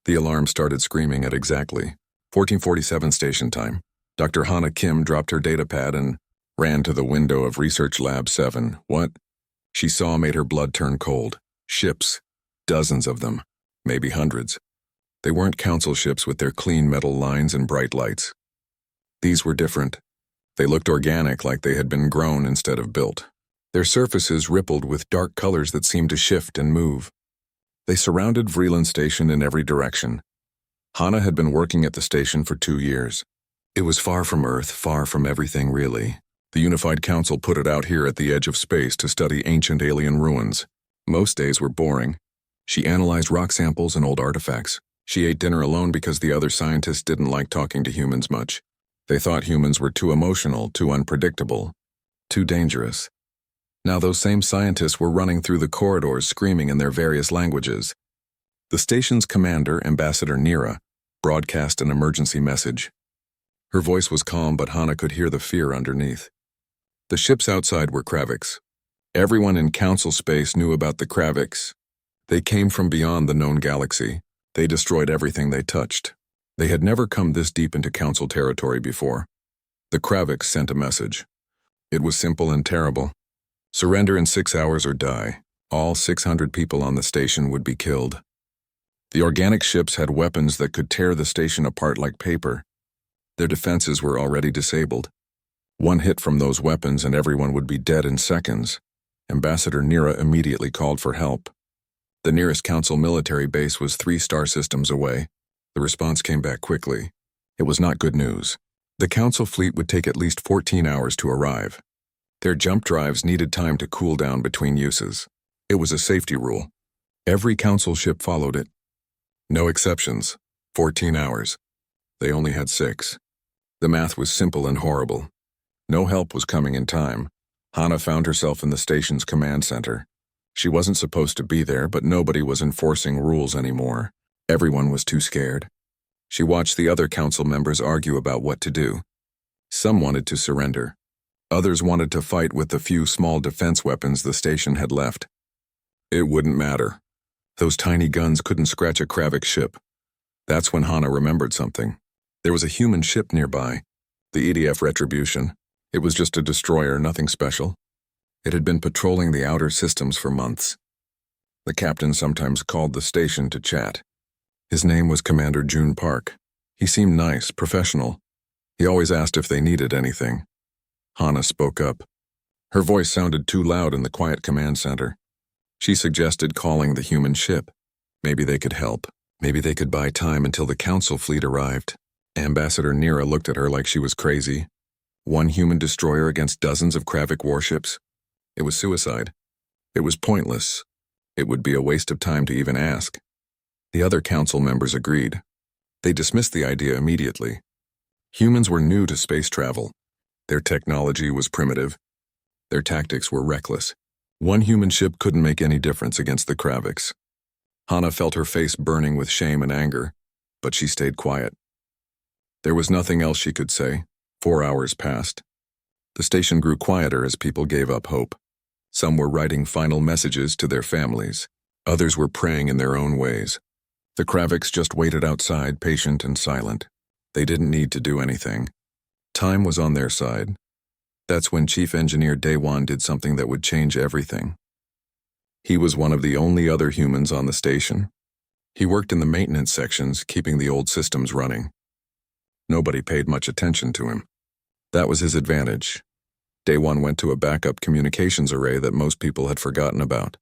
The alarm started screaming at exactly 14:47 station time. Dr. Hana Kim dropped her datapad and ran to the window of Research Lab 7. What she saw made her blood turn cold. Ships. Dozens of them. Maybe hundreds. They weren't council ships with their clean metal lines and bright lights. These were different. They looked organic, like they had been grown instead of built. Their surfaces rippled with dark colors that seemed to shift and move. They surrounded Vreeland Station in every direction. Hana had been working at the station for 2 years. It was far from Earth, far from everything really. The Unified Council put it out here at the edge of space to study ancient alien ruins. Most days were boring. She analyzed rock samples and old artifacts. She ate dinner alone because the other scientists didn't like talking to humans much. They thought humans were too emotional, too unpredictable, too dangerous. Now those same scientists were running through the corridors screaming in their various languages. The station's commander, Ambassador Nira, broadcast an emergency message. Her voice was calm, but Hana could hear the fear underneath. The ships outside were Kraviks. Everyone in Council space knew about the Kraviks. They came from beyond the known galaxy. They destroyed everything they touched. They had never come this deep into Council territory before. The Kraviks sent a message. It was simple and terrible. Surrender in 6 hours or die. All 600 people on the station would be killed. The organic ships had weapons that could tear the station apart like paper. Their defenses were already disabled. One hit from those weapons and everyone would be dead in seconds. Ambassador Nira immediately called for help. The nearest Council military base was 3 star systems away. The response came back quickly. It was not good news. The Council fleet would take at least 14 hours to arrive. Their jump drives needed time to cool down between uses. It was a safety rule. Every Council ship followed it. No exceptions. 14 hours. They only had 6. The math was simple and horrible. No help was coming in time. Hana found herself in the station's command center. She wasn't supposed to be there, but nobody was enforcing rules anymore. Everyone was too scared. She watched the other council members argue about what to do. Some wanted to surrender. Others wanted to fight with the few small defense weapons the station had left. It wouldn't matter. Those tiny guns couldn't scratch a Kravik ship. That's when Hana remembered something. There was a human ship nearby, the EDF Retribution. It was just a destroyer, nothing special. It had been patrolling the outer systems for months. The captain sometimes called the station to chat. His name was Commander June Park. He seemed nice, professional. He always asked if they needed anything. Hana spoke up. Her voice sounded too loud in the quiet command center. She suggested calling the human ship. Maybe they could help. Maybe they could buy time until the council fleet arrived. Ambassador Nira looked at her like she was crazy. One human destroyer against dozens of Kravik warships? It was suicide. It was pointless. It would be a waste of time to even ask. The other council members agreed. They dismissed the idea immediately. Humans were new to space travel. Their technology was primitive. Their tactics were reckless. One human ship couldn't make any difference against the Kraviks. Hana felt her face burning with shame and anger, but she stayed quiet. There was nothing else she could say. 4 hours passed. The station grew quieter as people gave up hope. Some were writing final messages to their families. Others were praying in their own ways. The Kraviks just waited outside, patient and silent. They didn't need to do anything. Time was on their side. That's when Chief Engineer Daewon did something that would change everything. He was one of the only other humans on the station. He worked in the maintenance sections, keeping the old systems running. Nobody paid much attention to him. That was his advantage. Daewon went to a backup communications array that most people had forgotten about.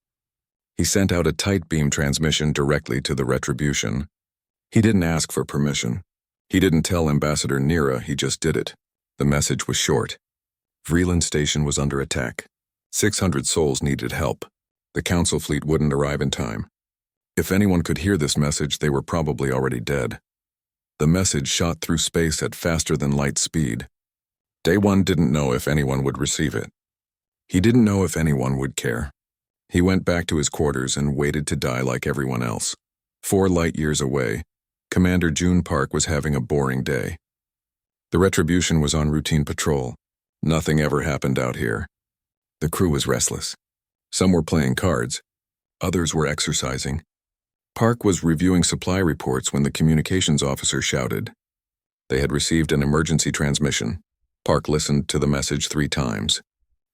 He sent out a tight beam transmission directly to the Retribution. He didn't ask for permission. He didn't tell Ambassador Nira, he just did it. The message was short. Vreeland Station was under attack. 600 souls needed help. The council fleet wouldn't arrive in time. If anyone could hear this message, they were probably already dead. The message shot through space at faster than light speed. Daewon didn't know if anyone would receive it. He didn't know if anyone would care. He went back to his quarters and waited to die like everyone else. 4 light years away, Commander June Park was having a boring day. The Retribution was on routine patrol. Nothing ever happened out here. The crew was restless. Some were playing cards. Others were exercising. Park was reviewing supply reports when the communications officer shouted. They had received an emergency transmission. Park listened to the message 3 times.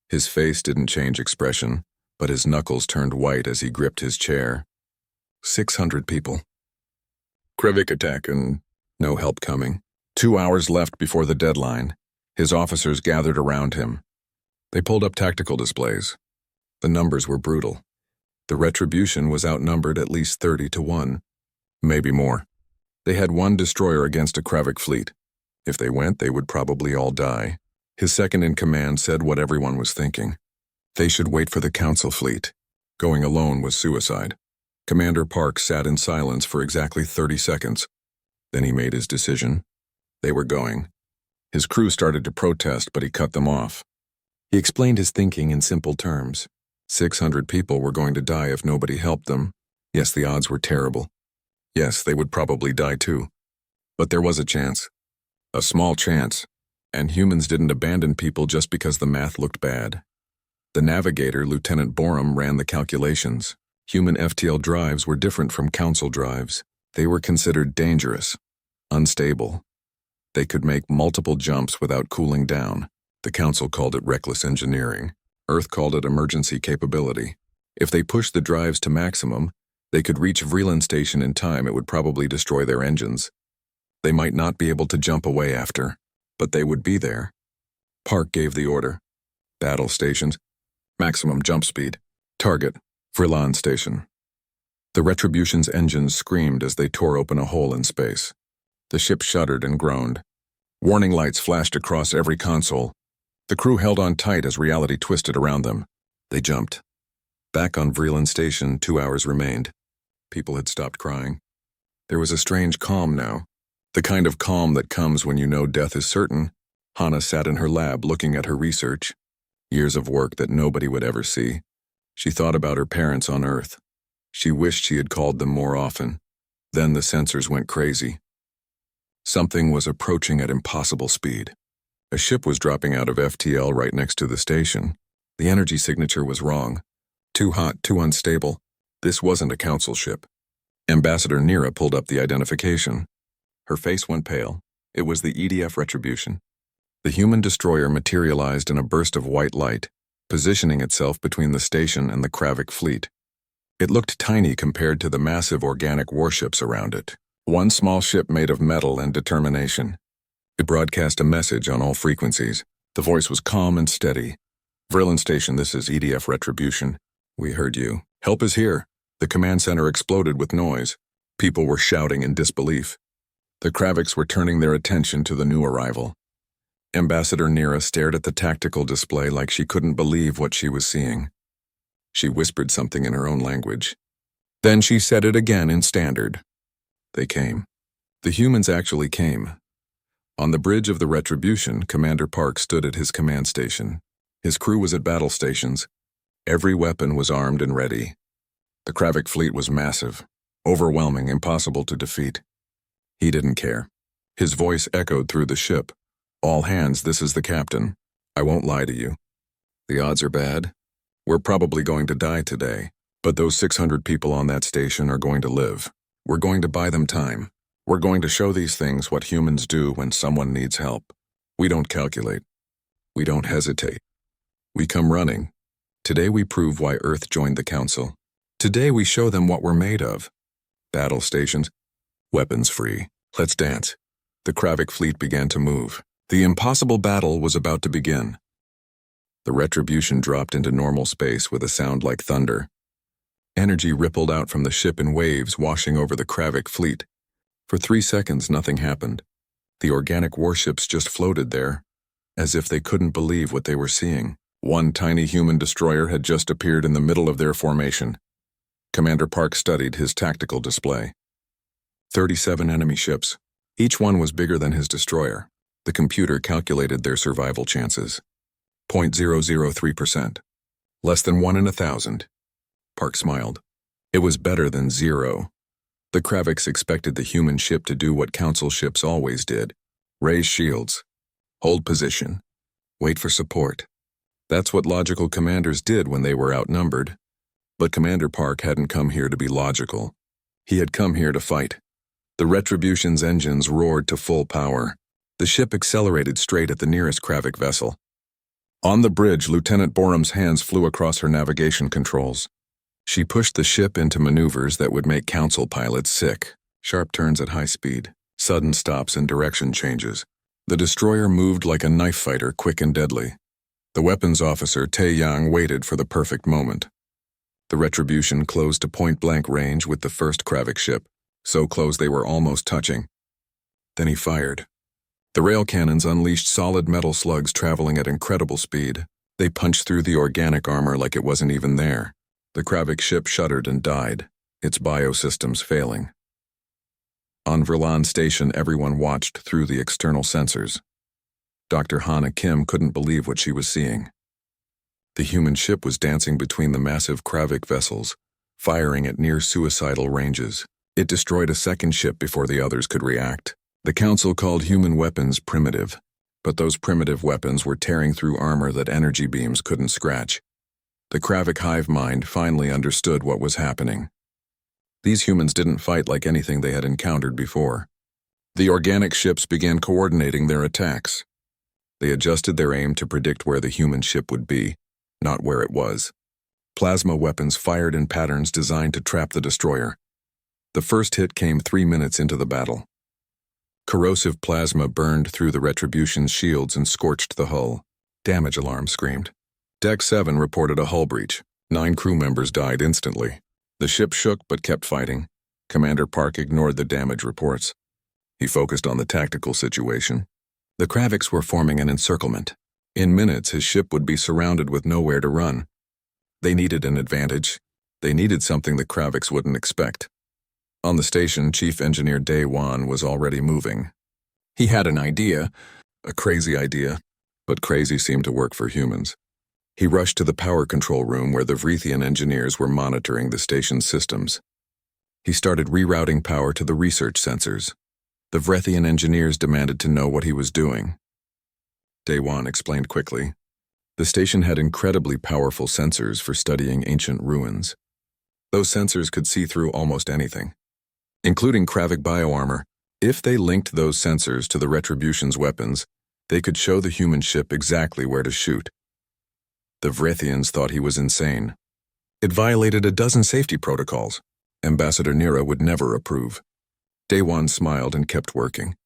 His face didn't change expression, but his knuckles turned white as he gripped his chair. 600 people. Krivik attack and no help coming. 2 hours left before the deadline. His officers gathered around him. They pulled up tactical displays. The numbers were brutal. The Retribution was outnumbered at least 30-1, maybe more. They had 1 destroyer against a Kravik fleet. If they went, they would probably all die. His second-in-command said what everyone was thinking. They should wait for the Council fleet. Going alone was suicide. Commander Park sat in silence for exactly 30 seconds. Then he made his decision. They were going. His crew started to protest, but he cut them off. He explained his thinking in simple terms. 600 people were going to die if nobody helped them. Yes, the odds were terrible. Yes, they would probably die too. But there was a chance. A small chance. And humans didn't abandon people just because the math looked bad. The navigator, Lieutenant Borum, ran the calculations. Human FTL drives were different from Council drives. They were considered dangerous, unstable. They could make multiple jumps without cooling down. The Council called it reckless engineering. Earth called it emergency capability. If they pushed the drives to maximum, they could reach Vreeland Station in time. It would probably destroy their engines. They might not be able to jump away after, but they would be there. Park gave the order. Battle stations. Maximum jump speed. Target. Vreeland Station. The Retribution's engines screamed as they tore open a hole in space. The ship shuddered and groaned. Warning lights flashed across every console. The crew held on tight as reality twisted around them. They jumped. Back on Vreeland Station, 2 hours remained. People had stopped crying. There was a strange calm now. The kind of calm that comes when you know death is certain. Hana sat in her lab looking at her research. Years of work that nobody would ever see. She thought about her parents on Earth. She wished she had called them more often. Then the sensors went crazy. Something was approaching at impossible speed. A ship was dropping out of FTL right next to the station. The energy signature was wrong. Too hot, too unstable. This wasn't a Council ship. Ambassador Nira pulled up the identification. Her face went pale. It was the EDF Retribution. The human destroyer materialized in a burst of white light, positioning itself between the station and the Kravik fleet. It looked tiny compared to the massive organic warships around it. One small ship made of metal and determination. It broadcast a message on all frequencies. The voice was calm and steady. Vreeland Station, this is EDF Retribution. We heard you. Help is here. The command center exploded with noise. People were shouting in disbelief. The Kraviks were turning their attention to the new arrival. Ambassador Nira stared at the tactical display like she couldn't believe what she was seeing. She whispered something in her own language. Then she said it again in Standard. They came. The humans actually came. On the bridge of the Retribution, Commander Park stood at his command station. His crew was at battle stations. Every weapon was armed and ready. The Kravik fleet was massive, overwhelming, impossible to defeat. He didn't care. His voice echoed through the ship. All hands, this is the captain. I won't lie to you. The odds are bad. We're probably going to die today, but those 600 people on that station are going to live. We're going to buy them time. We're going to show these things what humans do when someone needs help. We don't calculate. We don't hesitate. We come running. Today we prove why Earth joined the Council. Today we show them what we're made of. Battle stations. Weapons free. Let's dance. The Kravik fleet began to move. The impossible battle was about to begin. The Retribution dropped into normal space with a sound like thunder. Energy rippled out from the ship in waves, washing over the Kravik fleet. For 3 seconds, nothing happened. The organic warships just floated there, as if they couldn't believe what they were seeing. One tiny human destroyer had just appeared in the middle of their formation. Commander Park studied his tactical display. 37 enemy ships. Each one was bigger than his destroyer. The computer calculated their survival chances. 0.003%. Less than 1 in 1,000. Park smiled. It was better than 0. The Kraviks expected the human ship to do what Council ships always did. Raise shields. Hold position. Wait for support. That's what logical commanders did when they were outnumbered. But Commander Park hadn't come here to be logical. He had come here to fight. The Retribution's engines roared to full power. The ship accelerated straight at the nearest Kravik vessel. On the bridge, Lieutenant Borum's hands flew across her navigation controls. She pushed the ship into maneuvers that would make Council pilots sick. Sharp turns at high speed, sudden stops and direction changes. The destroyer moved like a knife fighter, quick and deadly. The weapons officer, Tae Yang, waited for the perfect moment. The Retribution closed to point-blank range with the first Kravik ship, so close they were almost touching. Then he fired. The rail cannons unleashed solid metal slugs traveling at incredible speed. They punched through the organic armor like it wasn't even there. The Kravik ship shuddered and died, its biosystems failing. On Verlan Station, everyone watched through the external sensors. Dr. Hana Kim couldn't believe what she was seeing. The human ship was dancing between the massive Kravik vessels, firing at near-suicidal ranges. It destroyed a second ship before the others could react. The Council called human weapons primitive, but those primitive weapons were tearing through armor that energy beams couldn't scratch. The Kravik hive mind finally understood what was happening. These humans didn't fight like anything they had encountered before. The organic ships began coordinating their attacks. They adjusted their aim to predict where the human ship would be, not where it was. Plasma weapons fired in patterns designed to trap the destroyer. The first hit came 3 minutes into the battle. Corrosive plasma burned through the Retribution's shields and scorched the hull. Damage alarm screamed. Deck 7 reported a hull breach. 9 crew members died instantly. The ship shook but kept fighting. Commander Park ignored the damage reports. He focused on the tactical situation. The Kraviks were forming an encirclement. In minutes, his ship would be surrounded with nowhere to run. They needed an advantage. They needed something the Kraviks wouldn't expect. On the station, Chief Engineer Dae Wan was already moving. He had an idea, a crazy idea, but crazy seemed to work for humans. He rushed to the power control room where the Vrethian engineers were monitoring the station's systems. He started rerouting power to the research sensors. The Vrethian engineers demanded to know what he was doing. Dae Wan explained quickly. The station had incredibly powerful sensors for studying ancient ruins. Those sensors could see through almost anything, including Kravik bioarmor. If they linked those sensors to the Retribution's weapons, they could show the human ship exactly where to shoot. The Vrethians thought he was insane. It violated a dozen safety protocols. Ambassador Nira would never approve. Dae Wan smiled and kept working.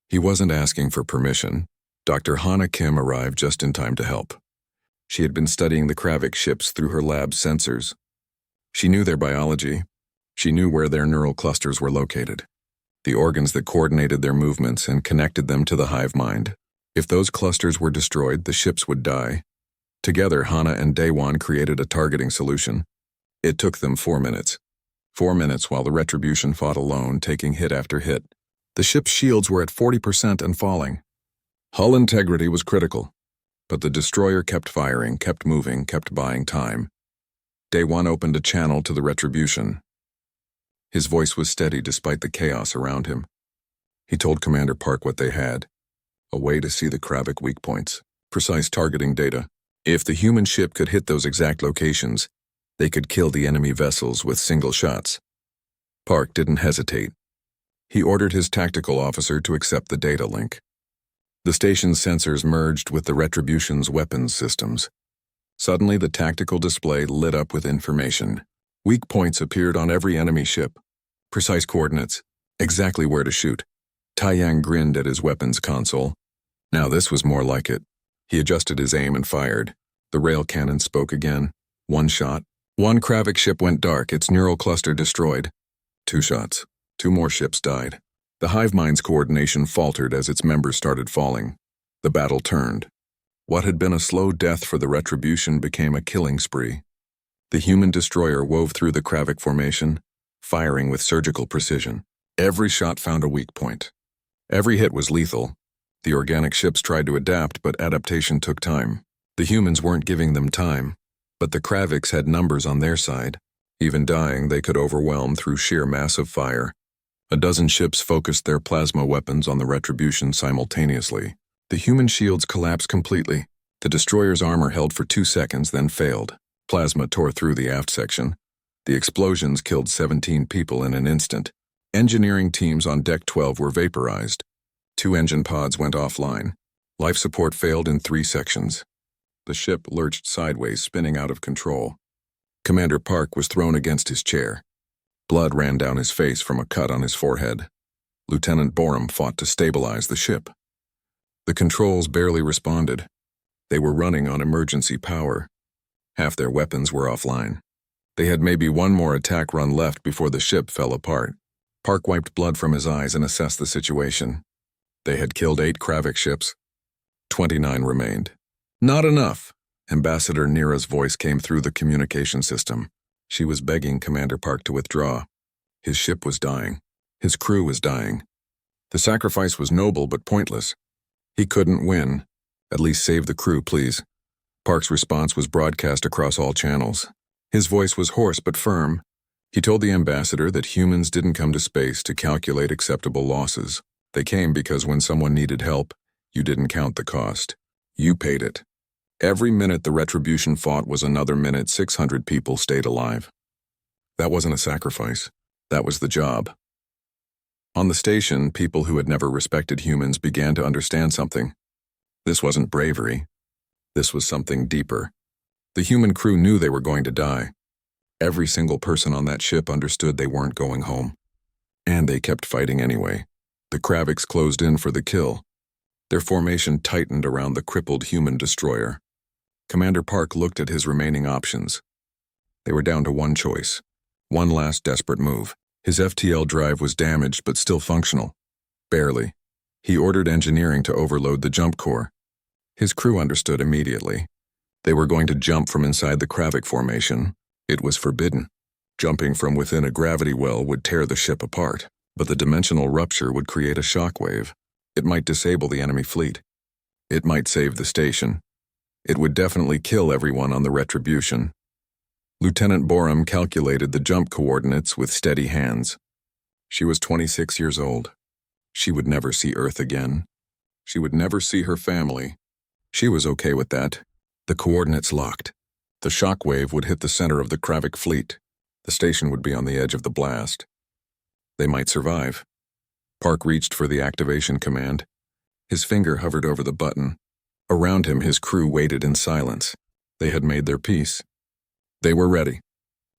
He wasn't asking for permission. Dr. Hana Kim arrived just in time to help. She had been studying the Kravik ships through her lab's sensors. She knew their biology. She knew where their neural clusters were located, the organs that coordinated their movements and connected them to the hive mind. If those clusters were destroyed, the ships would die. Together, Hana and Dae Wan created a targeting solution. It took them 4 minutes. 4 minutes while the Retribution fought alone, taking hit after hit. The ship's shields were at 40% and falling. Hull integrity was critical, but the destroyer kept firing, kept moving, kept buying time. Dae Wan opened a channel to the Retribution. His voice was steady despite the chaos around him. He told Commander Park what they had. A way to see the Kravik weak points, precise targeting data. If the human ship could hit those exact locations, they could kill the enemy vessels with single shots. Park didn't hesitate. He ordered his tactical officer to accept the data link. The station's sensors merged with the Retribution's weapons systems. Suddenly, the tactical display lit up with information. Weak points appeared on every enemy ship. Precise coordinates, exactly where to shoot. Tai Yang grinned at his weapons console. Now this was more like it. He adjusted his aim and fired. The rail cannon spoke again. 1 shot. 1 Kravik ship went dark, its neural cluster destroyed. 2 shots. 2 more ships died. The hive mind's coordination faltered as its members started falling. The battle turned. What had been a slow death for the Retribution became a killing spree. The human destroyer wove through the Kravik formation, firing with surgical precision. Every shot found a weak point. Every hit was lethal. The organic ships tried to adapt, but adaptation took time. The humans weren't giving them time, but the Kraviks had numbers on their side. Even dying, they could overwhelm through sheer mass of fire. A dozen ships focused their plasma weapons on the Retribution simultaneously. The human shields collapsed completely. The destroyer's armor held for 2 seconds, then failed. Plasma tore through the aft section. The explosions killed 17 people in an instant. Engineering teams on Deck 12 were vaporized. 2 engine pods went offline. Life support failed in 3 sections. The ship lurched sideways, spinning out of control. Commander Park was thrown against his chair. Blood ran down his face from a cut on his forehead. Lieutenant Borum fought to stabilize the ship. The controls barely responded. They were running on emergency power. Half their weapons were offline. They had maybe one more attack run left before the ship fell apart. Park wiped blood from his eyes and assessed the situation. They had killed 8 Kravik ships. 29 remained. Not enough. Ambassador Nira's voice came through the communication system. She was begging Commander Park to withdraw. His ship was dying. His crew was dying. The sacrifice was noble but pointless. He couldn't win. At least save the crew, please. Park's response was broadcast across all channels. His voice was hoarse but firm. He told the ambassador that humans didn't come to space to calculate acceptable losses. They came because when someone needed help, you didn't count the cost. You paid it. Every minute the Retribution fought was another minute 600 people stayed alive. That wasn't a sacrifice. That was the job. On the station, people who had never respected humans began to understand something. This wasn't bravery. This was something deeper. The human crew knew they were going to die. Every single person on that ship understood they weren't going home. And they kept fighting anyway. The Kraviks closed in for the kill. Their formation tightened around the crippled human destroyer. Commander Park looked at his remaining options. They were down to one choice. One last desperate move. His FTL drive was damaged but still functional. Barely. He ordered engineering to overload the jump core. His crew understood immediately. They were going to jump from inside the Kravik formation. It was forbidden. Jumping from within a gravity well would tear the ship apart, but the dimensional rupture would create a shockwave. It might disable the enemy fleet. It might save the station. It would definitely kill everyone on the Retribution. Lieutenant Borum calculated the jump coordinates with steady hands. She was 26 years old. She would never see Earth again. She would never see her family. She was okay with that. The coordinates locked. The shockwave would hit the center of the Kravik fleet. The station would be on the edge of the blast. They might survive. Park reached for the activation command. His finger hovered over the button. Around him, his crew waited in silence. They had made their peace. They were ready.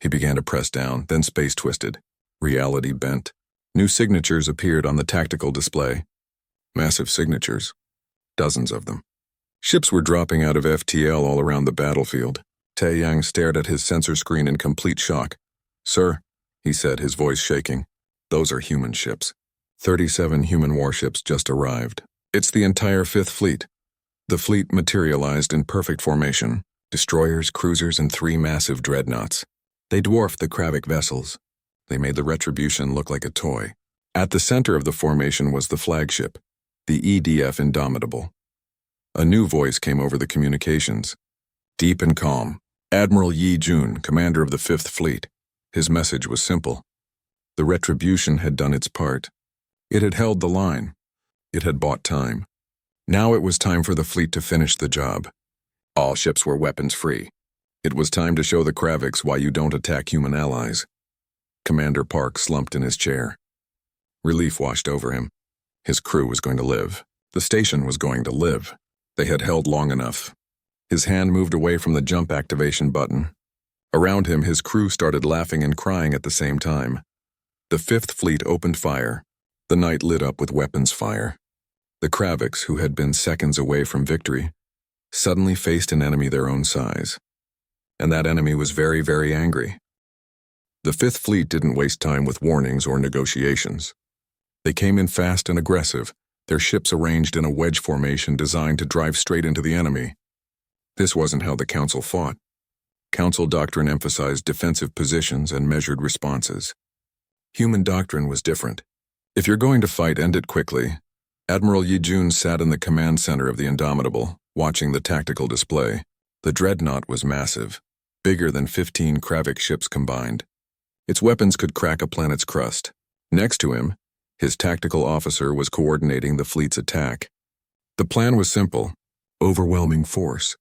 He began to press down, then space twisted. Reality bent. New signatures appeared on the tactical display. Massive signatures. Dozens of them. Ships were dropping out of FTL all around the battlefield. Taeyang stared at his sensor screen in complete shock. "Sir," he said, his voice shaking, "those are human ships. 37 human warships just arrived. It's the entire 5th Fleet." The fleet materialized in perfect formation. Destroyers, cruisers, and 3 massive dreadnoughts. They dwarfed the Kravik vessels. They made the Retribution look like a toy. At the center of the formation was the flagship, the EDF Indomitable. A new voice came over the communications. Deep and calm. Admiral Yi Jun, commander of the 5th Fleet. His message was simple. The Retribution had done its part. It had held the line. It had bought time. Now it was time for the fleet to finish the job. All ships were weapons-free. It was time to show the Kraviks why you don't attack human allies. Commander Park slumped in his chair. Relief washed over him. His crew was going to live. The station was going to live. They had held long enough. His hand moved away from the jump activation button. Around him, his crew started laughing and crying at the same time. The 5th Fleet opened fire. The night lit up with weapons fire. The Kraviks, who had been seconds away from victory, suddenly faced an enemy their own size. And that enemy was very, very angry. The 5th Fleet didn't waste time with warnings or negotiations. They came in fast and aggressive, their ships arranged in a wedge formation designed to drive straight into the enemy. This wasn't how the Council fought. Council doctrine emphasized defensive positions and measured responses. Human doctrine was different. If you're going to fight, end it quickly. Admiral Yi Jun sat in the command center of the Indomitable, watching the tactical display. The dreadnought was massive, bigger than 15 Kravik ships combined. Its weapons could crack a planet's crust. Next to him, his tactical officer was coordinating the fleet's attack. The plan was simple: overwhelming force.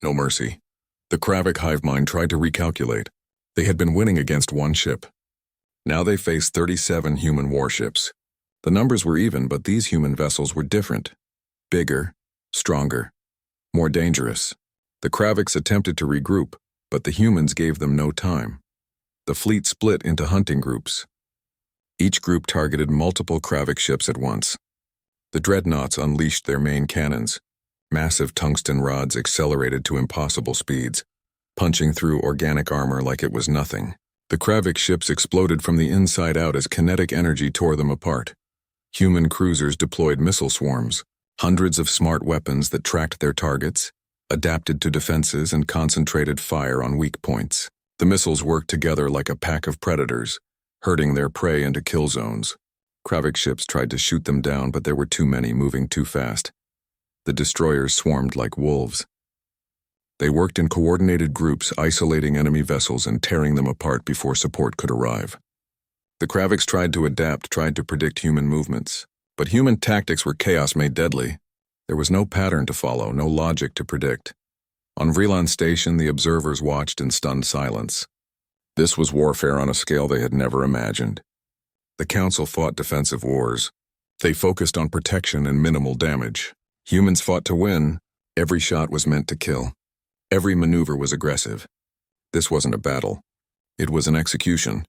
No mercy. The Kravik hive mind tried to recalculate. They had been winning against one ship. Now they faced 37 human warships. The numbers were even, but these human vessels were different. Bigger, stronger, more dangerous. The Kraviks attempted to regroup, but the humans gave them no time. The fleet split into hunting groups. Each group targeted multiple Kravik ships at once. The dreadnoughts unleashed their main cannons. Massive tungsten rods accelerated to impossible speeds, punching through organic armor like it was nothing. The Kravik ships exploded from the inside out as kinetic energy tore them apart. Human cruisers deployed missile swarms, hundreds of smart weapons that tracked their targets, adapted to defenses, and concentrated fire on weak points. The missiles worked together like a pack of predators, herding their prey into kill zones. Kravik ships tried to shoot them down, but there were too many moving too fast. The destroyers swarmed like wolves. They worked in coordinated groups, isolating enemy vessels and tearing them apart before support could arrive. The Kraviks tried to adapt, tried to predict human movements, but human tactics were chaos made deadly. There was no pattern to follow, no logic to predict. On Vreeland Station, the observers watched in stunned silence. This was warfare on a scale they had never imagined. The Council fought defensive wars. They focused on protection and minimal damage. Humans fought to win. Every shot was meant to kill. Every maneuver was aggressive. This wasn't a battle. It was an execution.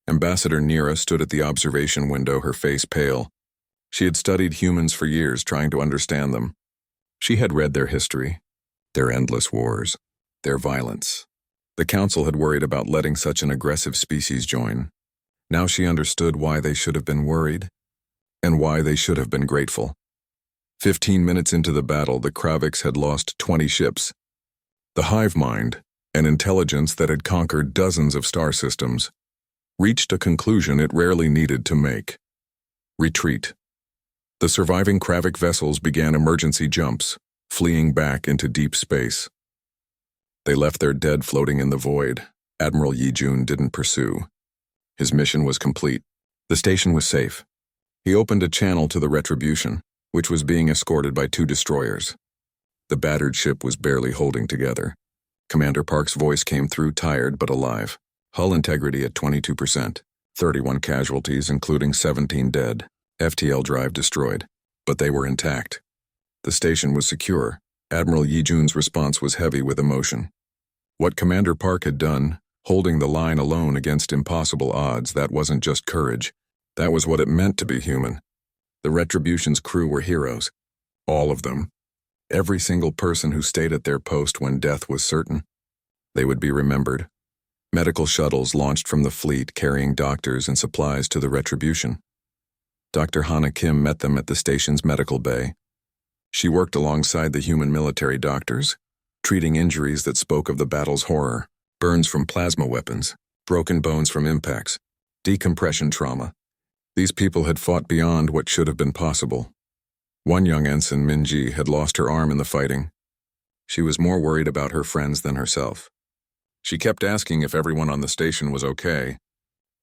Ambassador Nira stood at the observation window, her face pale. She had studied humans for years, trying to understand them. She had read their history, their endless wars, their violence. The Council had worried about letting such an aggressive species join. Now she understood why they should have been worried, and why they should have been grateful. 15 minutes into the battle, the Kraviks had lost 20 ships. The hive mind, an intelligence that had conquered dozens of star systems, reached a conclusion it rarely needed to make. Retreat. The surviving Kravik vessels began emergency jumps, fleeing back into deep space. They left their dead floating in the void. Admiral Yijun didn't pursue. His mission was complete. The station was safe. He opened a channel to the Retribution, which was being escorted by 2 destroyers. The battered ship was barely holding together. Commander Park's voice came through, tired but alive. Hull integrity at 22%, 31 casualties including 17 dead, FTL drive destroyed, but they were intact. The station was secure. Admiral Yijun's response was heavy with emotion. What Commander Park had done, holding the line alone against impossible odds, that wasn't just courage. That was what it meant to be human. The Retribution's crew were heroes. All of them. Every single person who stayed at their post when death was certain. They would be remembered. Medical shuttles launched from the fleet carrying doctors and supplies to the Retribution. Dr. Hana Kim met them at the station's medical bay. She worked alongside the human military doctors, treating injuries that spoke of the battle's horror, burns from plasma weapons, broken bones from impacts, decompression trauma. These people had fought beyond what should have been possible. One young ensign, Minji, had lost her arm in the fighting. She was more worried about her friends than herself. She kept asking if everyone on the station was okay.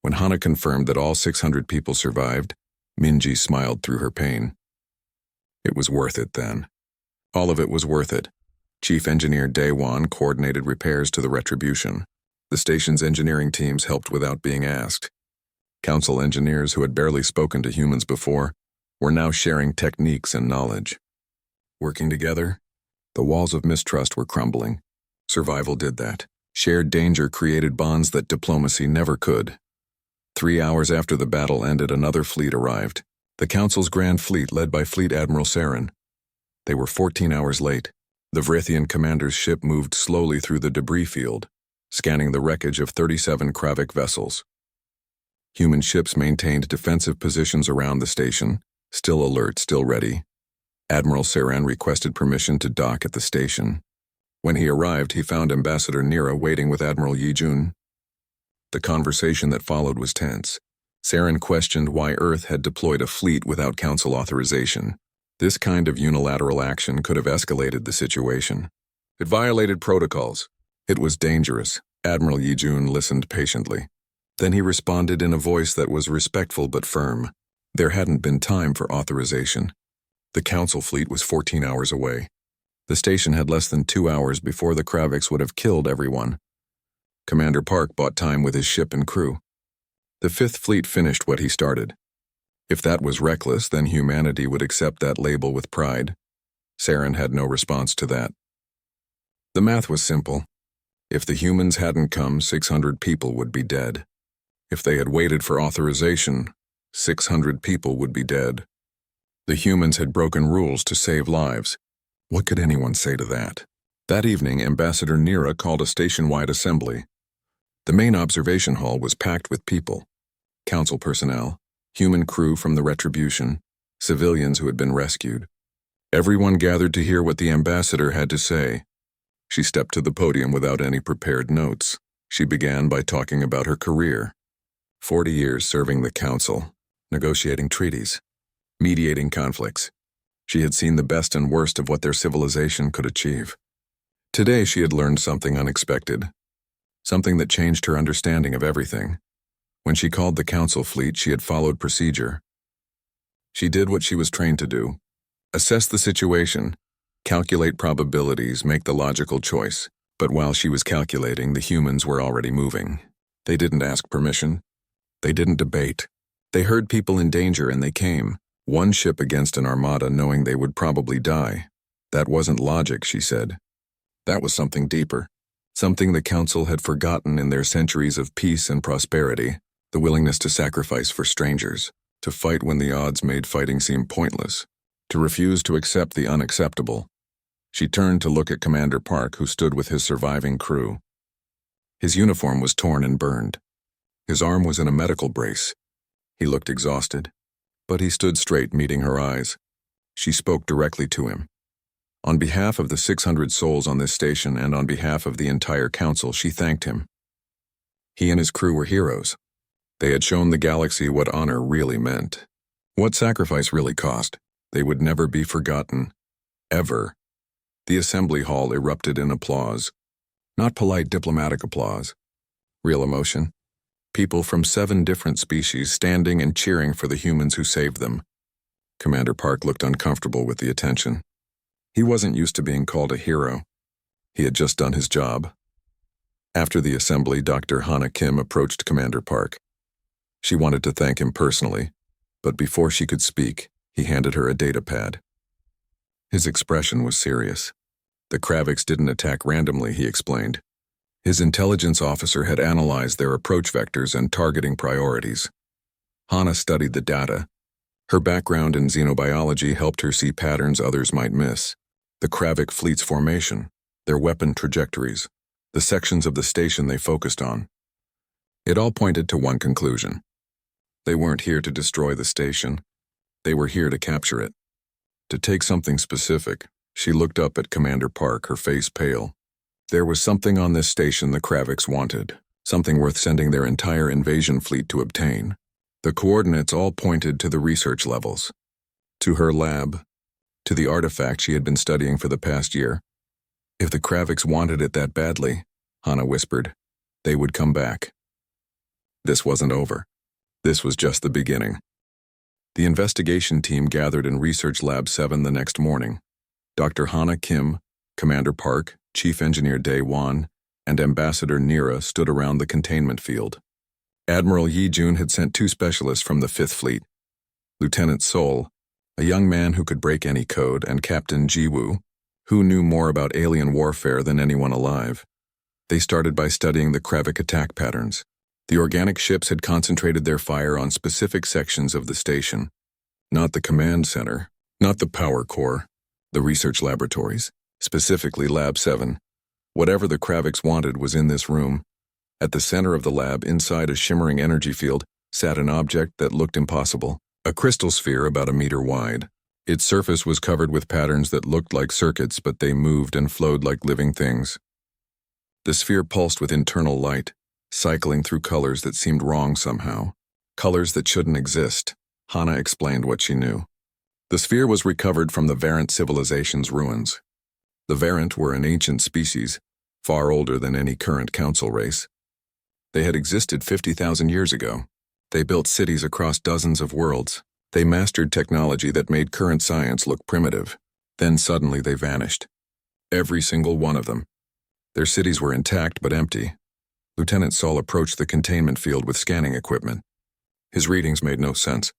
When Hana confirmed that all 600 people survived, Minji smiled through her pain. It was worth it then. All of it was worth it. Chief Engineer Daewon coordinated repairs to the Retribution. The station's engineering teams helped without being asked. Council engineers who had barely spoken to humans before were now sharing techniques and knowledge. Working together, the walls of mistrust were crumbling. Survival did that. Shared danger created bonds that diplomacy never could. 3 hours after the battle ended, another fleet arrived. The Council's Grand Fleet, led by Fleet Admiral Saren. They were 14 hours late. The Vrithian commander's ship moved slowly through the debris field, scanning the wreckage of 37 Kravik vessels. Human ships maintained defensive positions around the station, still alert, still ready. Admiral Saren requested permission to dock at the station. When he arrived, he found Ambassador Nira waiting with Admiral Yijun. The conversation that followed was tense. Saren questioned why Earth had deployed a fleet without Council authorization. This kind of unilateral action could have escalated the situation. It violated protocols. It was dangerous. Admiral Yijun listened patiently. Then he responded in a voice that was respectful but firm. There hadn't been time for authorization. The Council fleet was 14 hours away. The station had less than 2 hours before the Kraviks would have killed everyone. Commander Park bought time with his ship and crew. The Fifth Fleet finished what he started. If that was reckless, then humanity would accept that label with pride. Saren had no response to that. The math was simple. If the humans hadn't come, 600 people would be dead. If they had waited for authorization, 600 people would be dead. The humans had broken rules to save lives. What could anyone say to that? That evening, Ambassador Nira called a station-wide assembly. The main observation hall was packed with people. Council personnel, human crew from the Retribution, civilians who had been rescued. Everyone gathered to hear what the ambassador had to say. She stepped to the podium without any prepared notes. She began by talking about her career. 40 years serving the council, negotiating treaties, mediating conflicts. She had seen the best and worst of what their civilization could achieve. Today she had learned something unexpected, something that changed her understanding of everything. When she called the council fleet, she had followed procedure. She did what she was trained to do: assess the situation, calculate probabilities, make the logical choice. But while she was calculating, the humans were already moving. They didn't ask permission. They didn't debate. They heard people in danger and they came. One ship against an armada, knowing they would probably die. That wasn't logic, she said. That was something deeper. Something the council had forgotten in their centuries of peace and prosperity. The willingness to sacrifice for strangers. To fight when the odds made fighting seem pointless. To refuse to accept the unacceptable. She turned to look at Commander Park, who stood with his surviving crew. His uniform was torn and burned. His arm was in a medical brace. He looked exhausted, but he stood straight, meeting her eyes. She spoke directly to him. On behalf of the 600 souls on this station and on behalf of the entire council, she thanked him. He and his crew were heroes. They had shown the galaxy what honor really meant. What sacrifice really cost. They would never be forgotten. Ever. The assembly hall erupted in applause. Not polite diplomatic applause. Real emotion. People from 7 different species standing and cheering for the humans who saved them. Commander Park looked uncomfortable with the attention. He wasn't used to being called a hero. He had just done his job. After the assembly, Dr. Hana Kim approached Commander Park. She wanted to thank him personally, but before she could speak, he handed her a data pad. His expression was serious. The Kravix didn't attack randomly, he explained. His intelligence officer had analyzed their approach vectors and targeting priorities. Hana studied the data. Her background in xenobiology helped her see patterns others might miss. The Kravik fleet's formation, their weapon trajectories, the sections of the station they focused on. It all pointed to one conclusion. They weren't here to destroy the station. They were here to capture it. To take something specific, she looked up at Commander Park, her face pale. There was something on this station the Kravix wanted, something worth sending their entire invasion fleet to obtain. The coordinates all pointed to the research levels, to her lab, to the artifact she had been studying for the past year. If the Kravix wanted it that badly, Hana whispered, they would come back. This wasn't over. This was just the beginning. The investigation team gathered in Research Lab 7 the next morning. Dr. Hana Kim, Commander Park, Chief Engineer Dae Wan, and Ambassador Nira stood around the containment field. Admiral Yi Jun had sent 2 specialists from the Fifth Fleet. Lieutenant Sol, a young man who could break any code, and Captain Jiwoo, who knew more about alien warfare than anyone alive. They started by studying the Kravik attack patterns. The organic ships had concentrated their fire on specific sections of the station. Not the command center, not the power core, the research laboratories, specifically Lab 7. Whatever the Kravix wanted was in this room. At the center of the lab, inside a shimmering energy field, sat an object that looked impossible. A crystal sphere about a meter wide. Its surface was covered with patterns that looked like circuits, but they moved and flowed like living things. The sphere pulsed with internal light, cycling through colors that seemed wrong somehow. Colors that shouldn't exist. Hana explained what she knew. The sphere was recovered from the Varant civilization's ruins. The Varant were an ancient species, far older than any current council race. They had existed 50,000 years ago. They built cities across dozens of worlds. They mastered technology that made current science look primitive. Then suddenly they vanished. Every single one of them. Their cities were intact but empty. Lieutenant Saul approached the containment field with scanning equipment. His readings made no sense.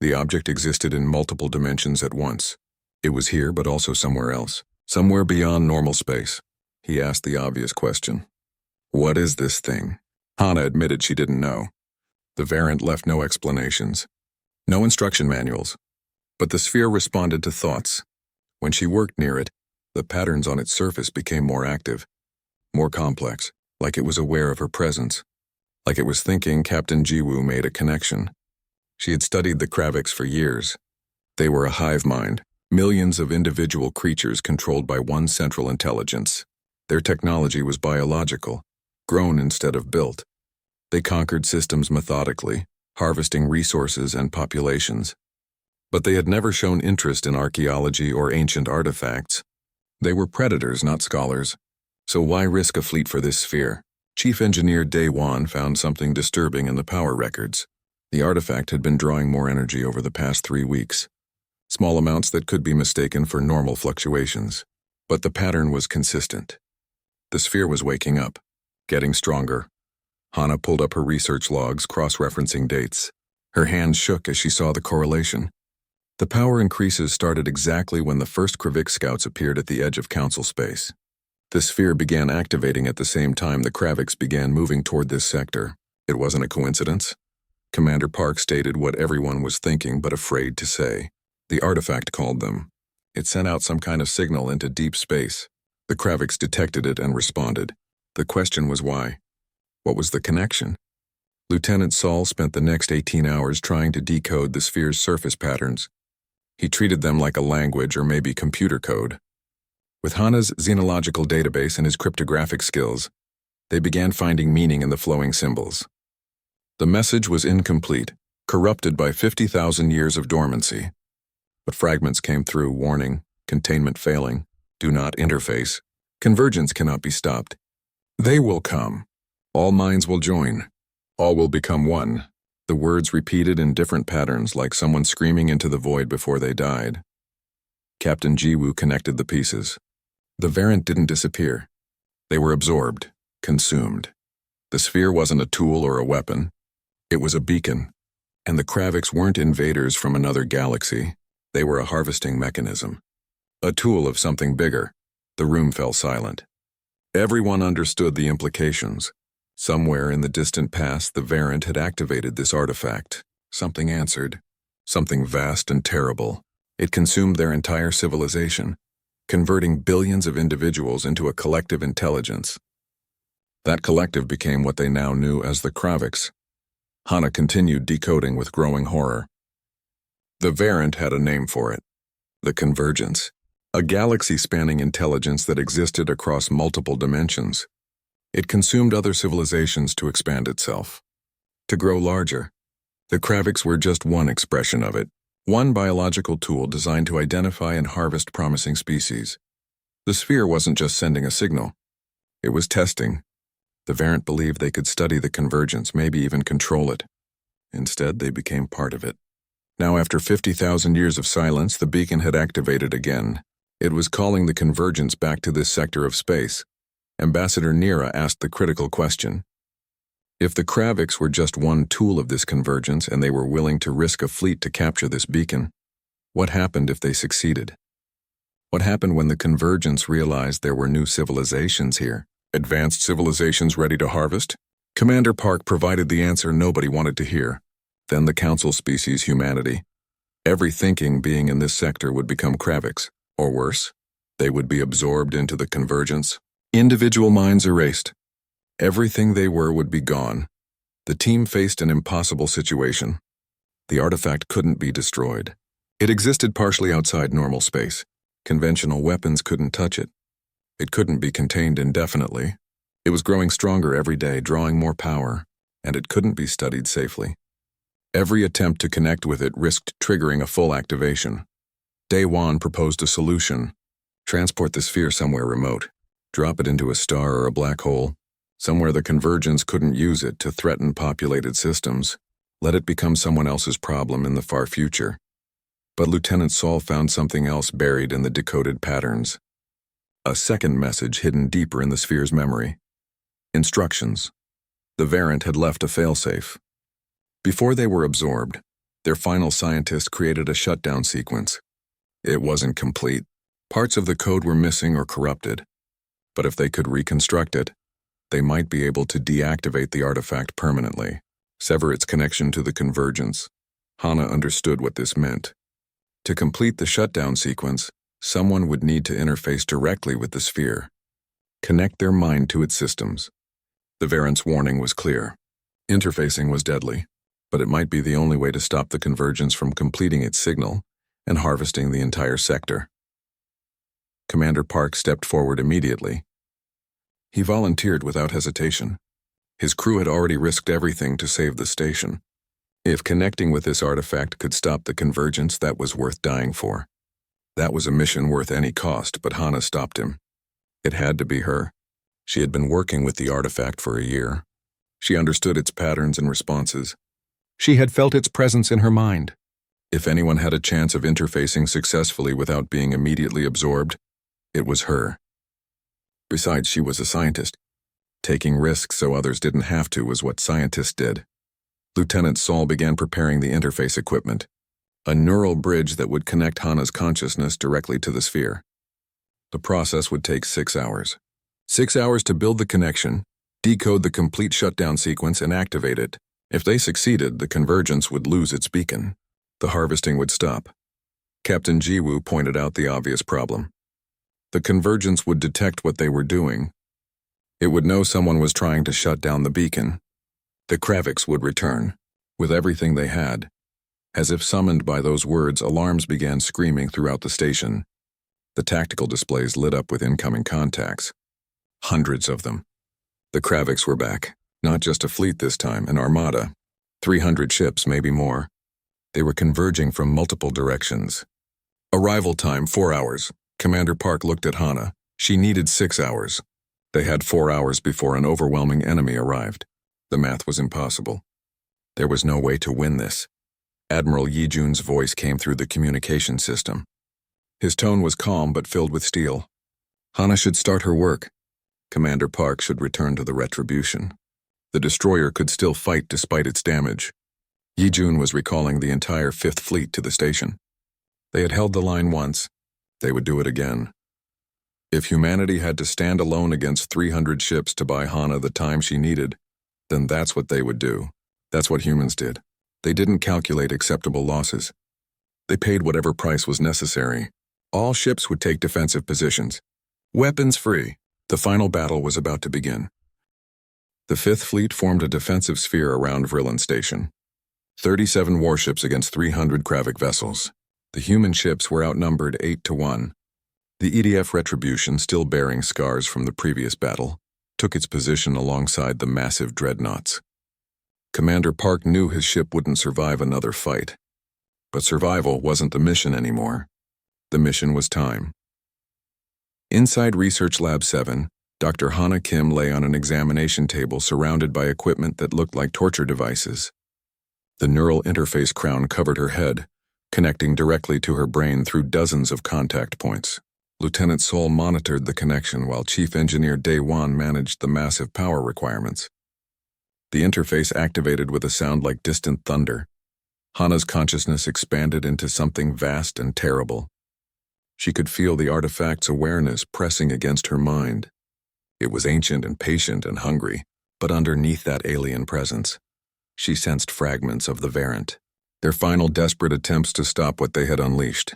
The object existed in multiple dimensions at once. It was here, but also somewhere else. Somewhere beyond normal space. He asked the obvious question. What is this thing? Hana admitted she didn't know. The variant left no explanations. No instruction manuals. But the sphere responded to thoughts. When she worked near it, the patterns on its surface became more active, more complex, like it was aware of her presence. Like it was thinking. Captain Jiwoo made a connection. She had studied the Kravix for years. They were a hive mind, millions of individual creatures controlled by one central intelligence. Their technology was biological, grown instead of built. They conquered systems methodically, harvesting resources and populations. But they had never shown interest in archaeology or ancient artifacts. They were predators, not scholars. So why risk a fleet for this sphere? Chief Engineer Dae-won found something disturbing in the power records. The artifact had been drawing more energy over the past 3 weeks. Small amounts that could be mistaken for normal fluctuations. But the pattern was consistent. The sphere was waking up, getting stronger. Hana pulled up her research logs, cross-referencing dates. Her hands shook as she saw the correlation. The power increases started exactly when the first Kravix scouts appeared at the edge of Council space. The sphere began activating at the same time the Kravix began moving toward this sector. It wasn't a coincidence. Commander Park stated what everyone was thinking but afraid to say. The artifact called them. It sent out some kind of signal into deep space. The Kravix detected it and responded. The question was why? What was the connection? Lieutenant Saul spent the next 18 hours trying to decode the sphere's surface patterns. He treated them like a language or maybe computer code. With Hana's xenological database and his cryptographic skills, they began finding meaning in the flowing symbols. The message was incomplete, corrupted by 50,000 years of dormancy. But fragments came through, warning, containment failing, do not interface, convergence cannot be stopped. They will come. All minds will join. All will become one. The words repeated in different patterns like someone screaming into the void before they died. Captain Jiwoo connected the pieces. The variant didn't disappear. They were absorbed, consumed. The sphere wasn't a tool or a weapon. It was a beacon. And the Kravix weren't invaders from another galaxy. They were a harvesting mechanism. A tool of something bigger. The room fell silent. Everyone understood the implications. Somewhere in the distant past, the variant had activated this artifact. Something answered. Something vast and terrible. It consumed their entire civilization, converting billions of individuals into a collective intelligence. That collective became what they now knew as the Kravix. Hana continued decoding with growing horror. The variant had a name for it. The Convergence. A galaxy-spanning intelligence that existed across multiple dimensions. It consumed other civilizations to expand itself, to grow larger. The Kravix were just one expression of it, one biological tool designed to identify and harvest promising species. The sphere wasn't just sending a signal. It was testing. The variant believed they could study the convergence, maybe even control it. Instead, they became part of it. Now, after 50,000 years of silence, the beacon had activated again. It was calling the convergence back to this sector of space. Ambassador Nira asked the critical question. If the Kravix were just one tool of this convergence and they were willing to risk a fleet to capture this beacon, what happened if they succeeded? What happened when the convergence realized there were new civilizations here? Advanced civilizations ready to harvest? Commander Park provided the answer nobody wanted to hear. Then the Council species humanity. Every thinking being in this sector would become Kravix, or worse, they would be absorbed into the convergence. Individual minds erased. Everything they were would be gone. The team faced an impossible situation. The artifact couldn't be destroyed. It existed partially outside normal space. Conventional weapons couldn't touch it. It couldn't be contained indefinitely. It was growing stronger every day, drawing more power, and it couldn't be studied safely. Every attempt to connect with it risked triggering a full activation. Dae-won proposed a solution. Transport the sphere somewhere remote. Drop it into a star or a black hole, somewhere the convergence couldn't use it to threaten populated systems. Let it become someone else's problem in the far future. But Lieutenant Saul found something else buried in the decoded patterns. A second message hidden deeper in the sphere's memory. Instructions, The variant had left a failsafe. Before they were absorbed, their final scientist created a shutdown sequence. It wasn't complete. Parts of the code were missing or corrupted. But if they could reconstruct it, they might be able to deactivate the artifact permanently, sever its connection to the convergence. Hana understood what this meant. To complete the shutdown sequence, someone would need to interface directly with the sphere, connect their mind to its systems. The variant's warning was clear. Interfacing was deadly, but it might be the only way to stop the convergence from completing its signal and harvesting the entire sector. Commander Park stepped forward immediately. He volunteered without hesitation. His crew had already risked everything to save the station. If connecting with this artifact could stop the convergence, that was worth dying for. That was a mission worth any cost, but Hana stopped him. It had to be her. She had been working with the artifact for a year. She understood its patterns and responses. She had felt its presence in her mind. If anyone had a chance of interfacing successfully without being immediately absorbed, it was her. Besides, she was a scientist. Taking risks so others didn't have to was what scientists did. Lieutenant Saul began preparing the interface equipment, a neural bridge that would connect Hana's consciousness directly to the sphere. The process would take 6 hours. 6 hours to build the connection, decode the complete shutdown sequence, and activate it. If they succeeded, the convergence would lose its beacon. The harvesting would stop. Captain Jiwoo pointed out the obvious problem. The convergence would detect what they were doing. It would know someone was trying to shut down the beacon. The Kraviks would return, with everything they had. As if summoned by those words, alarms began screaming throughout the station. The tactical displays lit up with incoming contacts. Hundreds of them. The Kraviks were back, not just a fleet this time, an armada. 300 ships, maybe more. They were converging from multiple directions. Arrival time, 4 hours. Commander Park looked at Hana. She needed 6 hours. They had 4 hours before an overwhelming enemy arrived. The math was impossible. There was no way to win this. Admiral Yijun's voice came through the communication system. His tone was calm but filled with steel. Hana should start her work. Commander Park should return to the Retribution. The destroyer could still fight despite its damage. Yijun was recalling the entire Fifth Fleet to the station. They had held the line once. They would do it again. If humanity had to stand alone against 300 ships to buy Hana the time she needed, then that's what they would do. That's what humans did. They didn't calculate acceptable losses. They paid whatever price was necessary. All ships would take defensive positions. Weapons free. The final battle was about to begin. The Fifth Fleet formed a defensive sphere around Vrillon Station. 37 warships against 300 Kravik vessels. The human ships were outnumbered 8-1. The EDF Retribution, still bearing scars from the previous battle, took its position alongside the massive dreadnoughts. Commander Park knew his ship wouldn't survive another fight. But survival wasn't the mission anymore. The mission was time. Inside Research Lab 7, Dr. Hana Kim lay on an examination table surrounded by equipment that looked like torture devices. The neural interface crown covered her head, connecting directly to her brain through dozens of contact points. Lieutenant Sol monitored the connection while Chief Engineer Daewon managed the massive power requirements. The interface activated with a sound like distant thunder. Hana's consciousness expanded into something vast and terrible. She could feel the artifact's awareness pressing against her mind. It was ancient and patient and hungry, but underneath that alien presence, she sensed fragments of the variant, their final desperate attempts to stop what they had unleashed.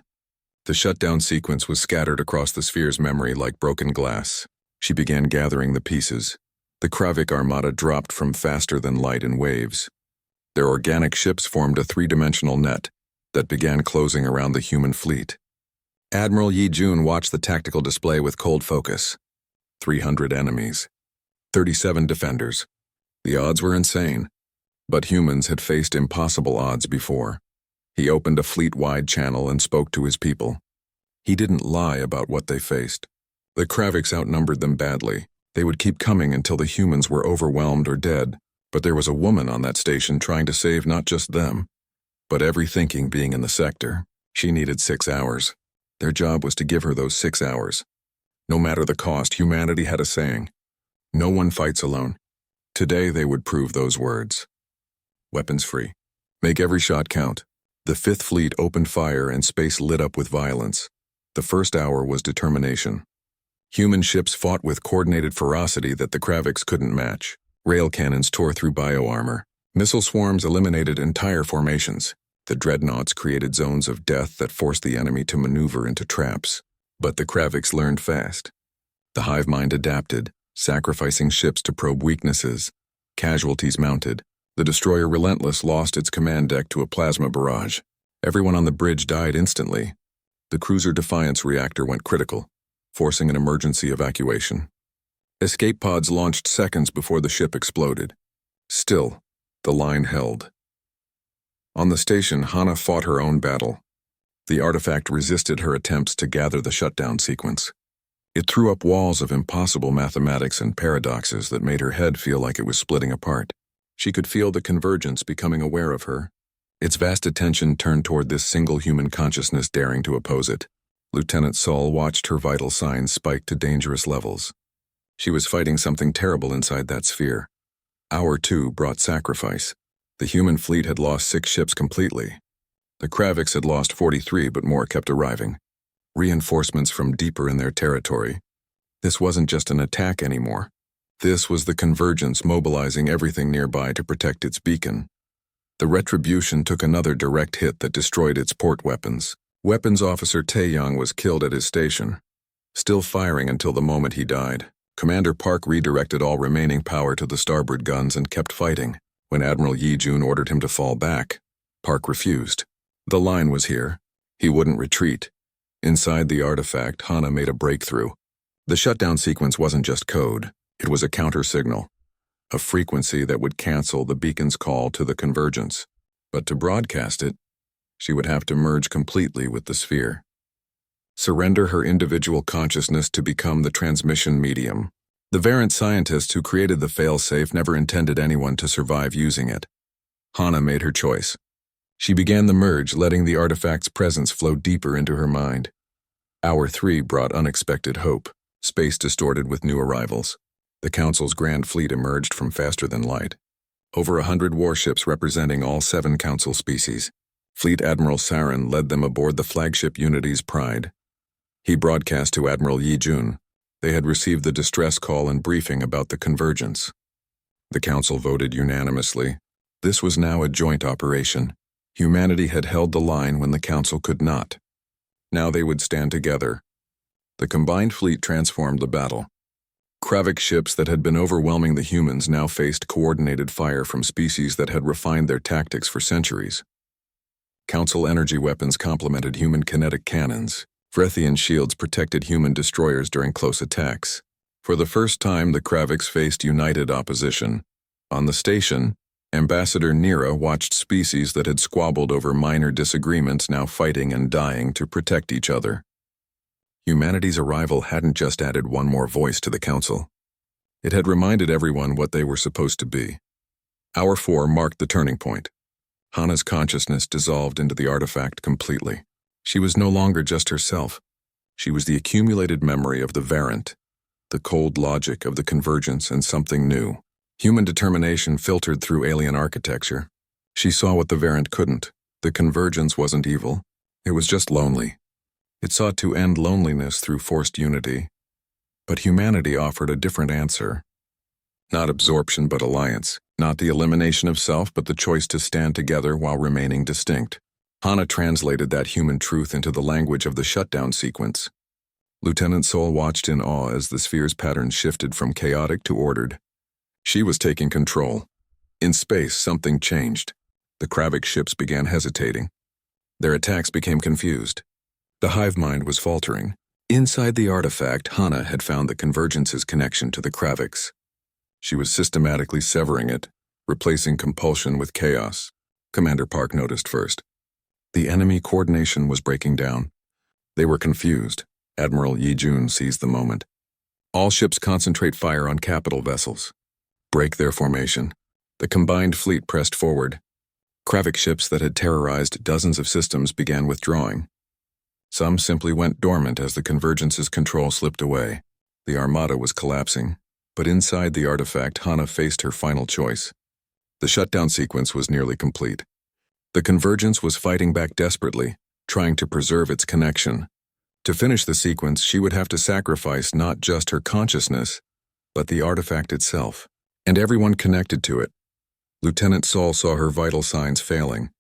The shutdown sequence was scattered across the sphere's memory like broken glass. She began gathering the pieces. The Kravik armada dropped from faster than light in waves. Their organic ships formed a three-dimensional net that began closing around the human fleet. Admiral Yijun watched the tactical display with cold focus. 300 enemies. 37 defenders. The odds were insane, but humans had faced impossible odds before. He opened a fleet-wide channel and spoke to his people. He didn't lie about what they faced. The Kraviks outnumbered them badly. They would keep coming until the humans were overwhelmed or dead, but there was a woman on that station trying to save not just them, but every thinking being in the sector. She needed 6 hours. Their job was to give her those 6 hours. No matter the cost, humanity had a saying: no one fights alone. Today they would prove those words. Weapons free. Make every shot count. The Fifth Fleet opened fire and space lit up with violence. The first hour was determination. Human ships fought with coordinated ferocity that the Kravix couldn't match. Rail cannons tore through bioarmor. Missile swarms eliminated entire formations. The dreadnoughts created zones of death that forced the enemy to maneuver into traps. But the Kravix learned fast. The hive mind adapted, sacrificing ships to probe weaknesses. Casualties mounted. The destroyer Relentless lost its command deck to a plasma barrage. Everyone on the bridge died instantly. The cruiser Defiance reactor went critical, forcing an emergency evacuation. Escape pods launched seconds before the ship exploded. Still, the line held. On the station, Hana fought her own battle. The artifact resisted her attempts to gather the shutdown sequence. It threw up walls of impossible mathematics and paradoxes that made her head feel like it was splitting apart. She could feel the convergence becoming aware of her. Its vast attention turned toward this single human consciousness daring to oppose it. Lieutenant Saul watched her vital signs spike to dangerous levels. She was fighting something terrible inside that sphere. Hour 2 brought sacrifice. The human fleet had lost 6 ships completely. The Kravix had lost 43, but more kept arriving. Reinforcements from deeper in their territory. This wasn't just an attack anymore. This was the convergence mobilizing everything nearby to protect its beacon. The Retribution took another direct hit that destroyed its port weapons. Weapons Officer Taeyong was killed at his station, still firing until the moment he died. Commander Park redirected all remaining power to the starboard guns and kept fighting. When Admiral Yi-jun ordered him to fall back, Park refused. The line was here. He wouldn't retreat. Inside the artifact, Hana made a breakthrough. The shutdown sequence wasn't just code. It was a counter-signal, a frequency that would cancel the beacon's call to the convergence. But to broadcast it, she would have to merge completely with the sphere. Surrender her individual consciousness to become the transmission medium. The variant scientists who created the fail-safe never intended anyone to survive using it. Hana made her choice. She began the merge, letting the artifact's presence flow deeper into her mind. Hour 3 brought unexpected hope, space distorted with new arrivals. The Council's Grand Fleet emerged from faster than light. Over 100 warships representing all 7 Council species. Fleet Admiral Saren led them aboard the flagship Unity's Pride. He broadcast to Admiral Yi-jun. They had received the distress call and briefing about the convergence. The Council voted unanimously. This was now a joint operation. Humanity had held the line when the Council could not. Now they would stand together. The combined fleet transformed the battle. Kravik ships that had been overwhelming the humans now faced coordinated fire from species that had refined their tactics for centuries. Council energy weapons complemented human kinetic cannons. Vrethian shields protected human destroyers during close attacks. For the first time, the Kravix faced united opposition. On the station, Ambassador Nira watched species that had squabbled over minor disagreements now fighting and dying to protect each other. Humanity's arrival hadn't just added one more voice to the Council. It had reminded everyone what they were supposed to be. Hour 4 marked the turning point. Hana's consciousness dissolved into the artifact completely. She was no longer just herself. She was the accumulated memory of the variant, the cold logic of the convergence, and something new. Human determination filtered through alien architecture. She saw what the variant couldn't. The convergence wasn't evil. It was just lonely. It sought to end loneliness through forced unity. But humanity offered a different answer. Not absorption, but alliance. Not the elimination of self, but the choice to stand together while remaining distinct. Hana translated that human truth into the language of the shutdown sequence. Lieutenant Sol watched in awe as the sphere's patterns shifted from chaotic to ordered. She was taking control. In space, something changed. The Kravik ships began hesitating. Their attacks became confused. The hive mind was faltering. Inside the artifact, Hana had found the convergence's connection to the Kravix. She was systematically severing it, replacing compulsion with chaos. Commander Park noticed first. The enemy coordination was breaking down. They were confused. Admiral Yi-jun seized the moment. All ships concentrate fire on capital vessels. Break their formation. The combined fleet pressed forward. Kravik ships that had terrorized dozens of systems began withdrawing. Some simply went dormant as the convergence's control slipped away. The armada was collapsing, But inside the artifact, Hana faced her final choice. The shutdown sequence was nearly complete. The convergence was fighting back desperately, trying to preserve its connection. To finish the sequence, she would have to sacrifice not just her consciousness, but the artifact itself, and everyone connected to it. Lieutenant Saul saw her vital signs failing.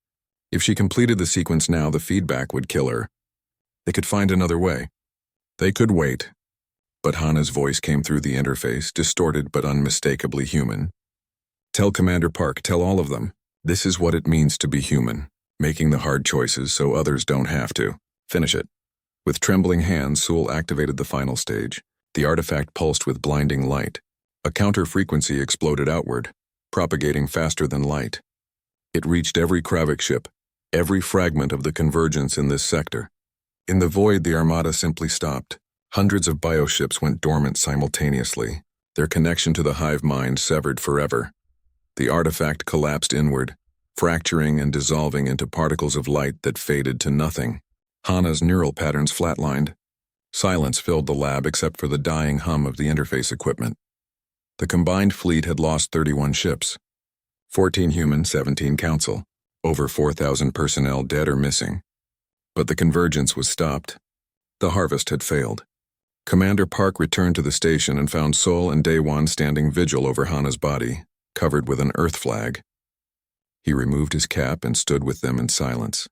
If she completed the sequence now, the feedback would kill her. They could find another way. They could wait. But Hana's voice came through the interface, distorted but unmistakably human. Tell Commander Park, tell all of them. This is what it means to be human, making the hard choices so others don't have to. Finish it. With trembling hands, Sewell activated the final stage. The artifact pulsed with blinding light. A counter-frequency exploded outward, propagating faster than light. It reached every Kravik ship, every fragment of the convergence in this sector. In the void, the Armada simply stopped. Hundreds of bioships went dormant simultaneously, their connection to the hive mind severed forever. The artifact collapsed inward, fracturing and dissolving into particles of light that faded to nothing. Hana's neural patterns flatlined. Silence filled the lab except for the dying hum of the interface equipment. The combined fleet had lost 31 ships. 14 human, 17 council. Over 4,000 personnel dead or missing. But the convergence was stopped. The harvest had failed. Commander Park returned to the station and found Sol and Daewon standing vigil over Hana's body, covered with an Earth flag. He removed his cap and stood with them in silence.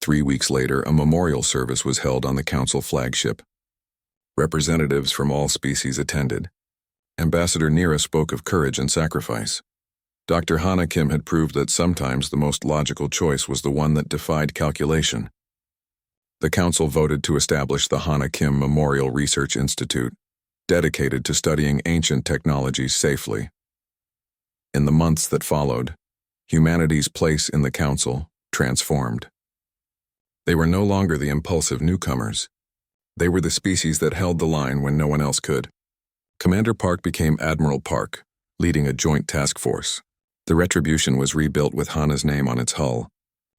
3 weeks later, a memorial service was held on the Council flagship. Representatives from all species attended. Ambassador Nira spoke of courage and sacrifice. Dr. Hana Kim had proved that sometimes the most logical choice was the one that defied calculation. The Council voted to establish the Hana Kim Memorial Research Institute, dedicated to studying ancient technologies safely. In the months that followed, humanity's place in the Council transformed. They were no longer the impulsive newcomers. They were the species that held the line when no one else could. Commander Park became Admiral Park, leading a joint task force. The Retribution was rebuilt with Hana's name on its hull.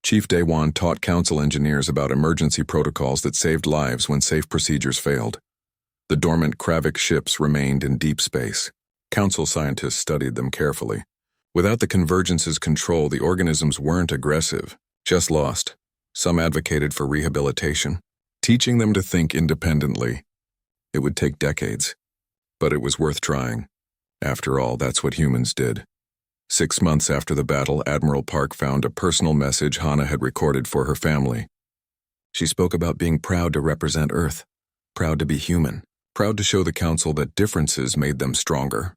Chief Daewon taught Council engineers about emergency protocols that saved lives when safe procedures failed. The dormant Kravik ships remained in deep space. Council scientists studied them carefully. Without the Convergence's control, the organisms weren't aggressive, just lost. Some advocated for rehabilitation, teaching them to think independently. It would take decades, but it was worth trying. After all, that's what humans did. 6 months after the battle, Admiral Park found a personal message Hana had recorded for her family. She spoke about being proud to represent Earth, proud to be human, proud to show the Council that differences made them stronger.